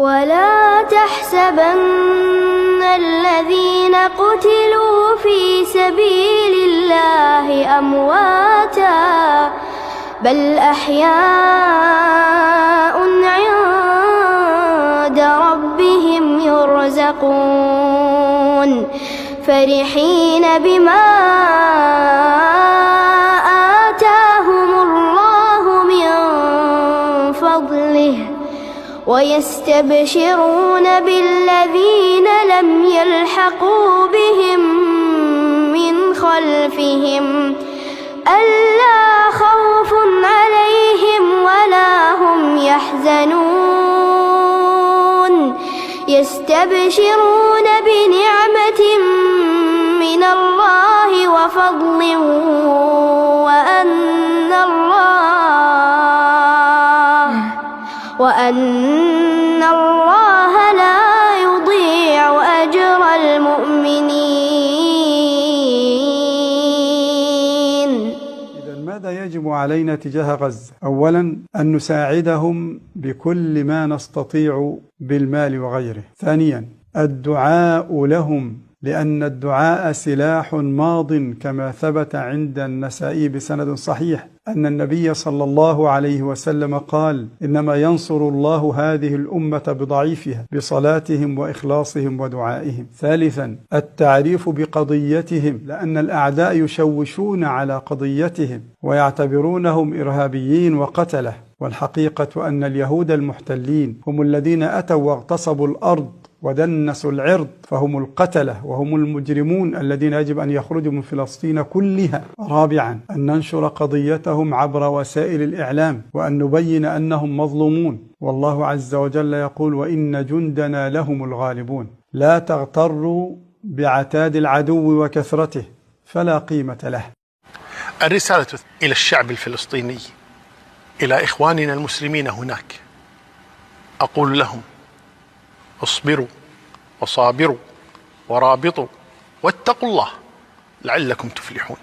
ولا تحسبن الذين قتلوا في سبيل الله أمواتا بل أحياء عند ربهم يرزقون فرحين بما آتاهم الله من فضله ويستبشرون بالذين لم يلحقوا بهم من خلفهم ألا خوف عليهم ولا هم يحزنون يستبشرون بنعمة من الله وفضل وأن الله لا يضيع أجر المؤمنين. إذن ماذا يجب علينا تجاه غزة؟ أولا أن نساعدهم بكل ما نستطيع بالمال وغيره. ثانيا الدعاء لهم، لأن الدعاء سلاح ماض، كما ثبت عند النسائي بسند صحيح أن النبي صلى الله عليه وسلم قال: إنما ينصر الله هذه الأمة بضعيفها بصلاتهم وإخلاصهم ودعائهم. ثالثا التعريف بقضيتهم، لأن الأعداء يشوشون على قضيتهم ويعتبرونهم إرهابيين وقتلة، والحقيقة أن اليهود المحتلين هم الذين أتوا واغتصبوا الأرض ودنسوا العرض، فهم القتلة وهم المجرمون الذين يجب أن يخرجوا من فلسطين كلها. رابعا أن ننشر قضيتهم عبر وسائل الإعلام، وأن نبين أنهم مظلومون، والله عز وجل يقول: وإن جندنا لهم الغالبون. لا تغتروا بعتاد العدو وكثرته فلا قيمة له. الرسالة إلى الشعب الفلسطيني، إلى إخواننا المسلمين هناك، أقول لهم: اصبروا وصابروا ورابطوا واتقوا الله لعلكم تفلحون،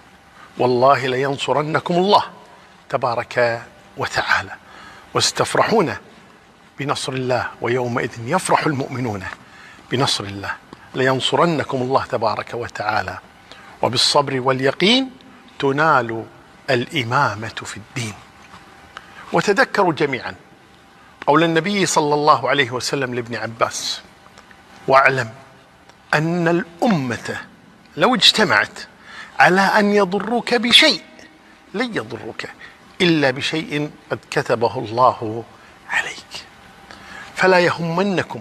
والله لينصرنكم الله تبارك وتعالى، وستفرحون بنصر الله، ويومئذ يفرح المؤمنون بنصر الله. لينصرنكم الله تبارك وتعالى، وبالصبر واليقين تنال الإمامة في الدين. وتذكروا جميعا قول النبي صلى الله عليه وسلم لابن عباس: واعلم أن الأمة لو اجتمعت على أن يضروك بشيء لن يضروك إلا بشيء قد كتبه الله عليك، فلا يهمنكم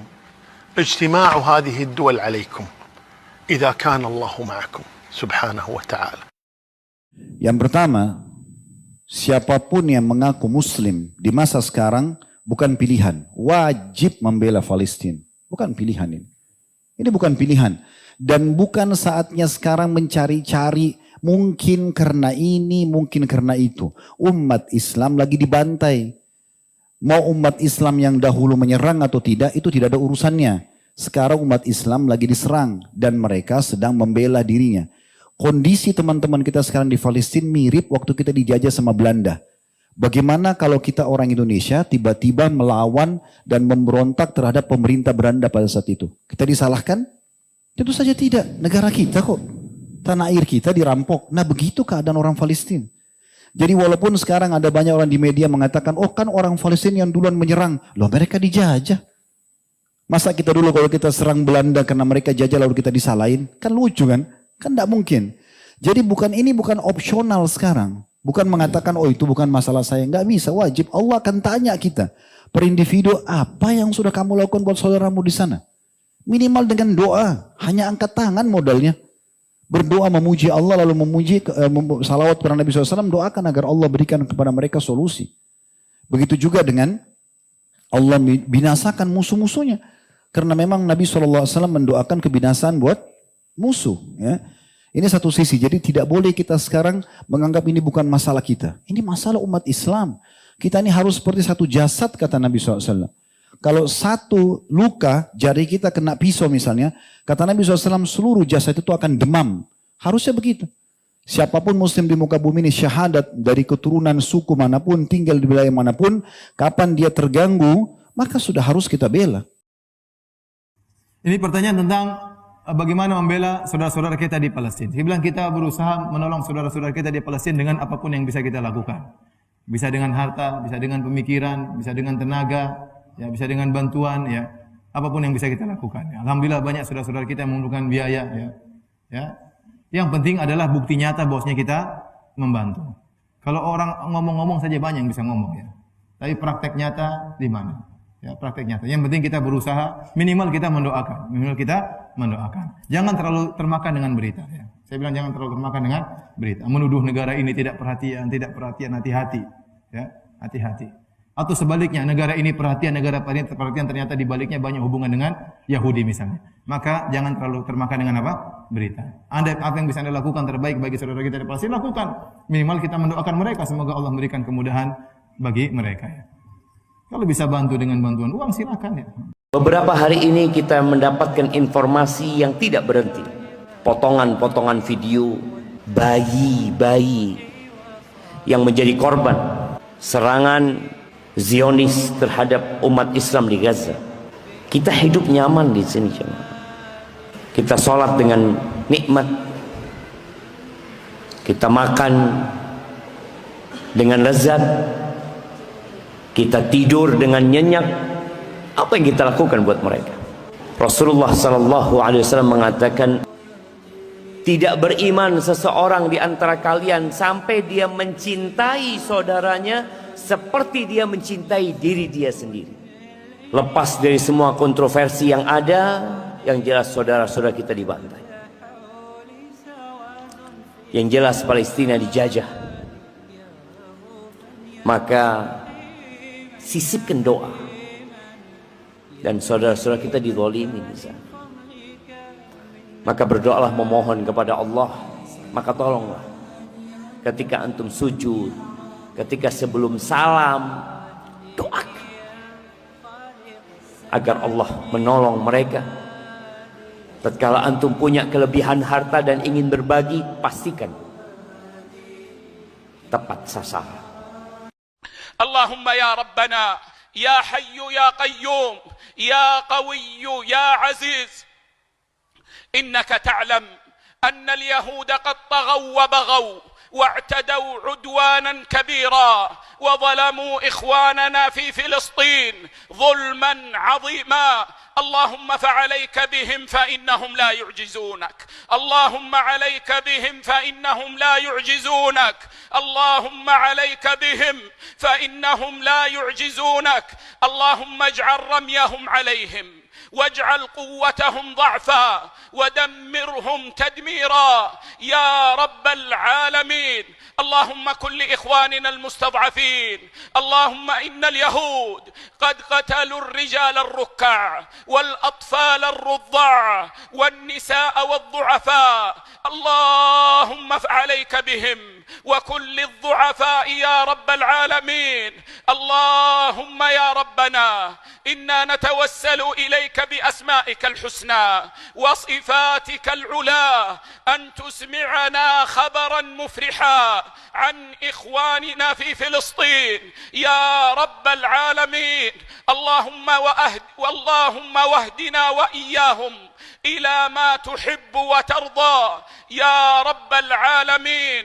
اجتماع هذه الدول عليكم إذا كان الله معكم سبحانه وتعالى. Yang pertama, siapapun yang mengaku muslim di masa sekarang bukan pilihan, wajib membela Palestina. Bukan pilihan ini. Ini bukan pilihan. Dan bukan saatnya sekarang mencari-cari mungkin karena ini, mungkin karena itu. Umat Islam lagi dibantai. Mau umat Islam yang dahulu menyerang atau tidak, itu tidak ada urusannya. Sekarang umat Islam lagi diserang dan mereka sedang membela dirinya. Kondisi teman-teman kita sekarang di Palestina mirip waktu kita dijajah sama Belanda. Bagaimana kalau kita orang Indonesia tiba-tiba melawan dan memberontak terhadap pemerintah Belanda pada saat itu? Kita disalahkan? Tentu saja tidak. Negara kita kok. Tanah air kita dirampok. Nah begitu keadaan orang Palestina. Jadi walaupun sekarang ada banyak orang di media mengatakan, oh kan orang Palestina yang duluan menyerang. Loh mereka dijajah. Masa kita dulu kalau kita serang Belanda karena mereka jajah lalu kita disalahin? Kan lucu kan? Kan tidak mungkin. Jadi ini bukan opsional sekarang. Bukan mengatakan, oh itu bukan masalah saya. Nggak bisa, wajib. Allah akan tanya kita. Per individu, apa yang sudah kamu lakukan buat saudaramu di sana? Minimal dengan doa. Hanya angkat tangan modalnya. Berdoa memuji Allah, lalu memuji salawat kepada Nabi SAW. Doakan agar Allah berikan kepada mereka solusi. Begitu juga dengan Allah binasakan musuh-musuhnya. Karena memang Nabi SAW mendoakan kebinasaan buat musuh. Ya. Ini satu sisi, jadi tidak boleh kita sekarang menganggap ini bukan masalah kita. Ini masalah umat Islam. Kita ini harus seperti satu jasad, kata Nabi SAW. Kalau satu luka, jari kita kena pisau misalnya, kata Nabi SAW seluruh jasad itu akan demam. Harusnya begitu. Siapapun muslim di muka bumi ini syahadat dari keturunan suku manapun, tinggal di wilayah manapun, kapan dia terganggu, maka sudah harus kita bela. Ini pertanyaan tentang bagaimana membela saudara-saudara kita di Palestina. Saya bilang kita berusaha menolong saudara-saudara kita di Palestina dengan apapun yang bisa kita lakukan. Bisa dengan harta, bisa dengan pemikiran, bisa dengan tenaga, ya, bisa dengan bantuan, ya, apapun yang bisa kita lakukan. Ya. Alhamdulillah banyak saudara-saudara kita yang memerlukan biaya, ya. Ya. Yang penting adalah bukti nyata bahwasanya kita membantu. Kalau orang ngomong-ngomong saja banyak yang bisa ngomong, ya. Tapi praktek nyata di mana? Ya, praktek nyata. Yang penting kita berusaha, minimal kita mendoakan. Jangan terlalu termakan dengan berita. Ya. Saya bilang jangan terlalu termakan dengan berita. Menuduh negara ini tidak perhatian, hati-hati. Ya, hati-hati. Atau sebaliknya, negara ini perhatian ternyata di baliknya banyak hubungan dengan Yahudi misalnya. Maka jangan terlalu termakan dengan apa? Berita. Apa yang bisa Anda lakukan terbaik bagi saudara kita di Palestina, lakukan. Minimal kita mendoakan mereka, semoga Allah memberikan kemudahan bagi mereka. Ya. Kalau bisa bantu dengan bantuan uang, silakan, ya. Beberapa hari ini kita mendapatkan informasi yang tidak berhenti. Potongan-potongan video bayi-bayi yang menjadi korban serangan Zionis terhadap umat Islam di Gaza. Kita hidup nyaman di sini, kita sholat dengan nikmat, kita makan dengan lezat, kita tidur dengan nyenyak. Apa yang kita lakukan buat mereka? Rasulullah SAW mengatakan, tidak beriman seseorang di antara kalian sampai dia mencintai saudaranya seperti dia mencintai diri dia sendiri. Lepas dari semua kontroversi yang ada, yang jelas saudara-saudara kita dibantai. Yang jelas Palestina dijajah. Maka sisipkan doa. Dan saudara-saudara kita dizalimi di sana. Maka berdoalah memohon kepada Allah. Maka tolonglah ketika antum sujud, ketika sebelum salam, doakan agar Allah menolong mereka. Tatkala antum punya kelebihan harta dan ingin berbagi, pastikan tepat sasaran. Allahumma ya Rabbana ya Hayyu ya Qayyum ya Qawiyyu ya Aziz, innaka ta'lam anna al-yahuda qad taghaw wa baghaw واعتدوا عدوانا كبيرا وظلموا إخواننا في فلسطين ظلما عظيما. اللهم فعليك بهم فإنهم لا يعجزونك. اللهم عليك بهم فإنهم لا يعجزونك. اللهم عليك بهم فإنهم لا يعجزونك. اللهم اجعل رميهم عليهم واجعل قوتهم ضعفا ودمرهم تدميرا يا رب العالمين. اللهم كن لإخواننا المستضعفين. اللهم إن اليهود قد قتلوا الرجال الركع والأطفال الرضع والنساء والضعفاء. اللهم فعليك بهم وكل الضعفاء يا رب العالمين. اللهم يا ربنا إنا نتوسل إليك بأسمائك الحسنى وصفاتك العلى أن تسمعنا خبرا مفرحا عن إخواننا في فلسطين يا رب العالمين. اللهم واهدنا وإياهم إلى ما تحب وترضى يا رب العالمين.